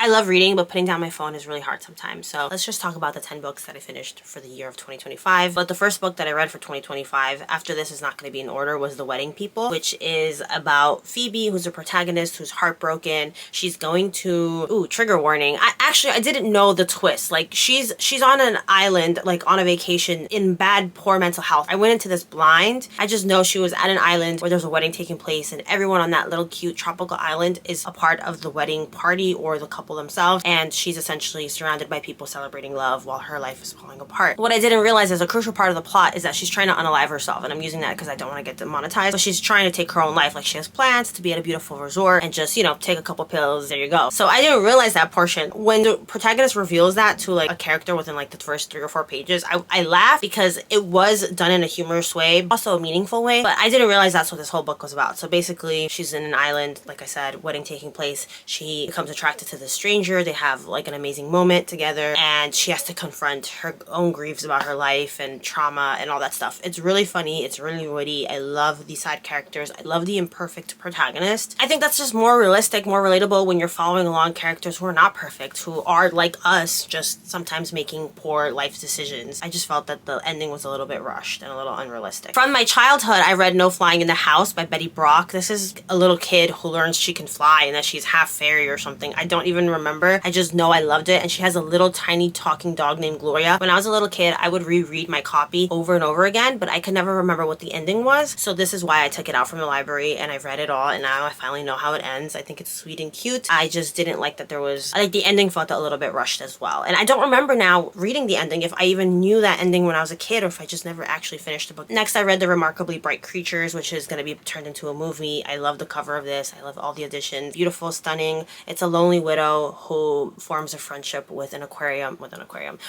love reading, but putting down my phone is really hard sometimes. So let's just talk about the 10 books that I finished for the year of 2025. But the first book that I read for 2025, after this is not going to be in order, was The Wedding People, which is about Phoebe, who's a protagonist who's heartbroken. She's going to, ooh, trigger warning. I didn't know the twist. Like she's on an island, like on a vacation in bad, poor mental health. I went into this blind. I just know she was at an island where there's a wedding taking place, and everyone on that little cute tropical island is a part of the wedding party or the couple themselves, and she's essentially surrounded by people celebrating love while her life is falling apart. What I didn't realize is a crucial part of the plot is that she's trying to unalive herself, and I'm using that because I don't want to get demonetized, but she's trying to take her own life. Like she has plans to be at a beautiful resort and just, you know, take a couple pills, there you go. So I didn't realize that portion. When the protagonist reveals that to like a character within like the first 3 or 4 pages, I laughed because it was done in a humorous way, also a meaningful way, but I didn't realize that's what this whole book was about. So basically she's in an island, like I said, wedding taking place. She becomes attracted to this stranger. They have like an amazing moment together, and she has to confront her own griefs about her life and trauma and all that stuff. It's really funny. It's really witty. I love the side characters. I love the imperfect protagonist. I think that's just more realistic, more relatable when you're following along characters who are not perfect, who are like us, just sometimes making poor life decisions. I just felt that the ending was a little bit rushed and a little unrealistic. From my childhood, I read No Flying in the House by Betty Brock. This is a little kid who learns she can fly and that she's half fairy or something. I don't even remember. I just know I loved it. And she has a little tiny talking dog named Gloria. When I was a little kid, I would reread my copy over and over again, but I could never remember what the ending was. So this is why I took it out from the library and I've read it all, and now I finally know how it ends. I think it's sweet and cute. I just didn't like that there was, like, the ending felt a little bit rushed as well. And I don't remember now reading the ending if I even knew that ending when I was a kid or if I just never actually finished the book. Next, I read The Remarkably Bright Creatures, which is going to be turned into a movie. I love the cover of this. I love all the additions. Beautiful, stunning. It's a lonely widow who forms a friendship with an aquarium,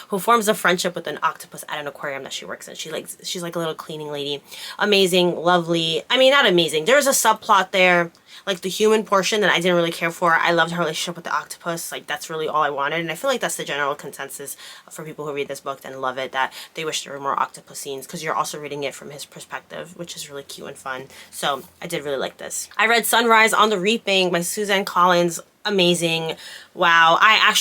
who forms a friendship with an octopus at an aquarium that she works in. She's like a little cleaning lady. Amazing, lovely. I mean, not amazing. There's a subplot there, like the human portion, that I didn't really care for. I loved her relationship with the octopus. Like, that's really all I wanted. And I feel like that's the general consensus for people who read this book and love it, that they wish there were more octopus scenes, because you're also reading it from his perspective, which is really cute and fun. So I did really like this. I read Sunrise on the Reaping by Suzanne Collins. Amazing. Wow. I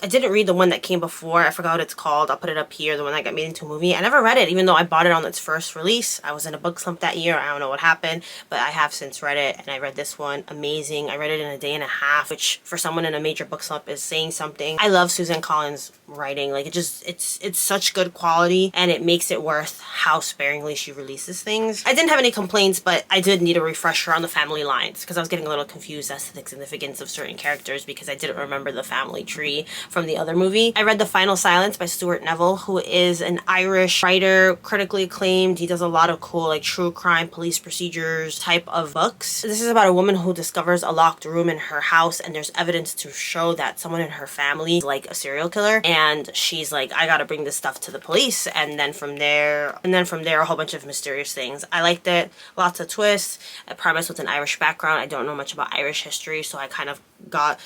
didn't read the one that came before. I forgot what it's called. I'll put it up here. The one that got made into a movie. I never read it, even though I bought it on its first release. I was in a book slump that year. I don't know what happened, but I have since read it, and I read this one. Amazing. I read it in a day and a half, which for someone in a major book slump is saying something. I love Suzanne Collins' writing. Like, it's such good quality, and it makes it worth how sparingly she releases things. I didn't have any complaints, but I did need a refresher on the family lines, because I was getting a little confused as to the significance of certain characters because I didn't remember the family tree from the other movie. I read The Final Silence by Stuart Neville, who is an Irish writer, critically acclaimed. He does a lot of cool, like, true crime, police procedures type of books. This is about a woman who discovers a locked room in her house, and there's evidence to show that someone in her family is like a serial killer, and she's like, I gotta bring this stuff to the police. And then from there a whole bunch of mysterious things. I liked it. Lots of twists. A premise with an Irish background. I don't know much about Irish history, so I kind of got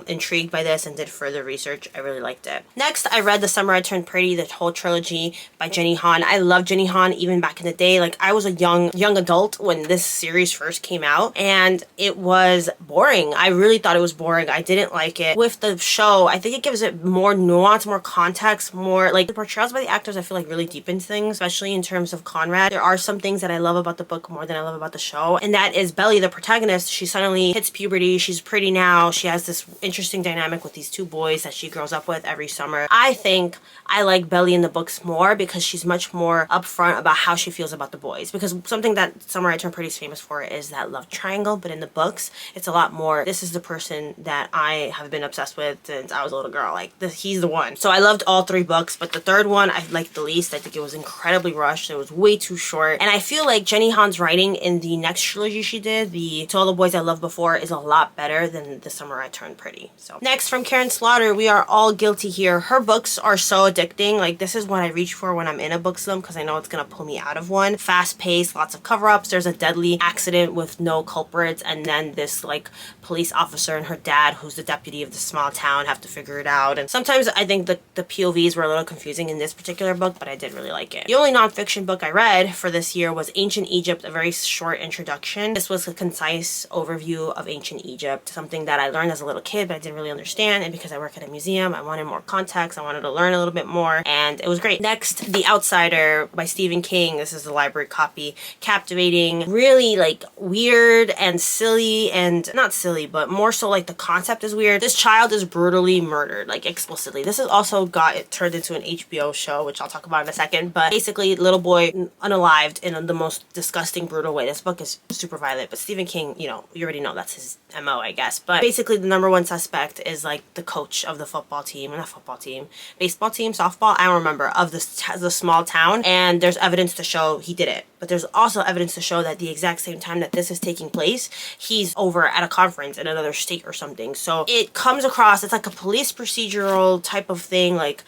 intrigued by this and did further research. I really liked it. Next, I read The Summer I Turned Pretty, the whole trilogy by Jenny Han. I loved Jenny Han even back in the day. Like, I was a young adult when this series first came out, and it was boring. I really thought it was boring. I didn't like it. With the show, I think it gives it more nuance, more context, more, like, the portrayals by the actors I feel like really deepens things, especially in terms of Conrad. There are some things that I love about the book more than I love about the show, and that is Belly, the protagonist. She suddenly hits puberty. She's pretty now. She has this interesting dynamic with these 2 boys that she grows up with every summer. I think I like Belly in the books more because she's much more upfront about how she feels about the boys, because something that Summer I Turned Pretty is famous for is that love triangle, but in the books it's a lot more, this is the person that I have been obsessed with since I was a little girl. Like, he's the one. So I loved all 3 books, but the third one I liked the least. I think it was incredibly rushed. It was way too short, and I feel like Jenny Han's writing in the next trilogy she did, the To All the Boys I Loved Before, is a lot better than The Summer I Turned Pretty. So next, from Karin Slaughter, We Are All Guilty Here. Her books are so addicting. Like, this is what I reach for when I'm in a book slump, because I know it's gonna pull me out of one. Fast paced, lots of cover-ups. There's a deadly accident with no culprits, and then this, like, police officer and her dad, who's the deputy of the small town, have to figure it out. And sometimes I think the POVs were a little confusing in this particular book, but I did really like it. The only nonfiction book I read for this year was Ancient Egypt, a very short introduction. This was a concise overview of ancient Egypt, something that that I learned as a little kid, but I didn't really understand. And because I work at a museum, I wanted more context. I wanted to learn a little bit more, and it was great. Next, The Outsider by Stephen King. This is the library copy. Captivating, really like weird and silly, and not silly, but more so like the concept is weird. This child is brutally murdered, like explicitly. This has also got it turned into an HBO show, which I'll talk about in a second, but basically little boy unalived in the most disgusting, brutal way. This book is super violent, but Stephen King, you know, you already know that's his MO, I guess. But basically the number one suspect is like the coach of the football team, or not football team, baseball team, softball, I don't remember, of the small town, and there's evidence to show he did it. But there's also evidence to show that the exact same time that this is taking place, he's over at a conference in another state or something. So it comes across, it's like a police procedural type of thing, like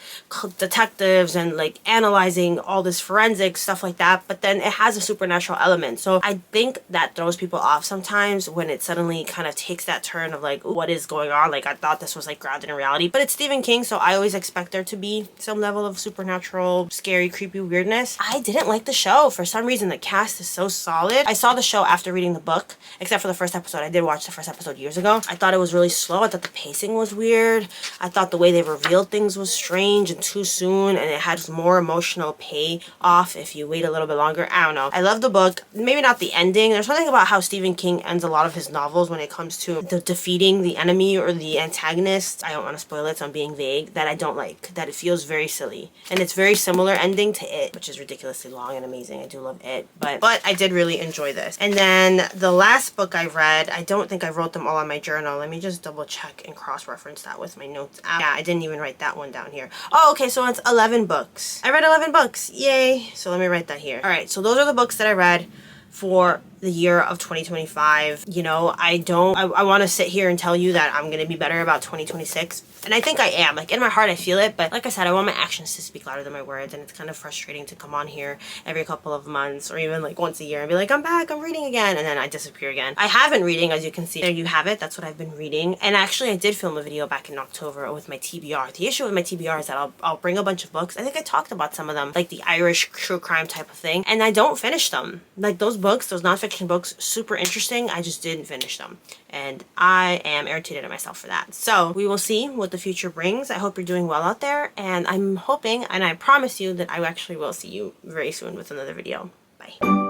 detectives and like analyzing all this forensic stuff like that, but then it has a supernatural element. So I think that throws people off sometimes when it suddenly kind of takes that turn of like, what is going on? Like, I thought this was like grounded in reality, but it's Stephen King, so I always expect there to be some level of supernatural, scary, creepy weirdness. I didn't like the show for some reason. The cast is so solid. I saw the show after reading the book, except for the first episode. I did watch the first episode years ago. I thought it was really slow. I thought the pacing was weird. I thought the way they revealed things was strange and too soon, and it had more emotional payoff if you wait a little bit longer. I don't know. I love the book. Maybe not the ending. There's something about how Stephen King ends a lot of his novels when it comes to defeating the enemy or the antagonist. I don't want to spoil it, so I'm being vague. That I don't like. That it feels very silly. And it's very similar ending to It, which is ridiculously long and amazing. I do love It. But I did really enjoy this. And then the last book I read, I don't think I wrote them all on my journal. Let me just double check and cross-reference that with my notes. Yeah, I didn't even write that one down here. Oh, okay, so it's 11 books. I read 11 books. Yay. So let me write that here. All right, so those are the books that I read for the year of 2025. You know, I want to sit here and tell you that I'm going to be better about 2026. And I think I am. Like, in my heart, I feel it. But like I said, I want my actions to speak louder than my words. And it's kind of frustrating to come on here every couple of months or even like once a year and be like, I'm back, I'm reading again. And then I disappear again. I have been reading, as you can see. There you have it. That's what I've been reading. And actually, I did film a video back in October with my TBR. The issue with my TBR is that I'll bring a bunch of books. I think I talked about some of them, like the Irish true crime type of thing. And I don't finish them. Like those books, those nonfiction books, super interesting. I just didn't finish them. And I am irritated at myself for that. So we will see what the future brings. I hope you're doing well out there. And I'm hoping, and I promise you that I actually will see you very soon with another video. Bye.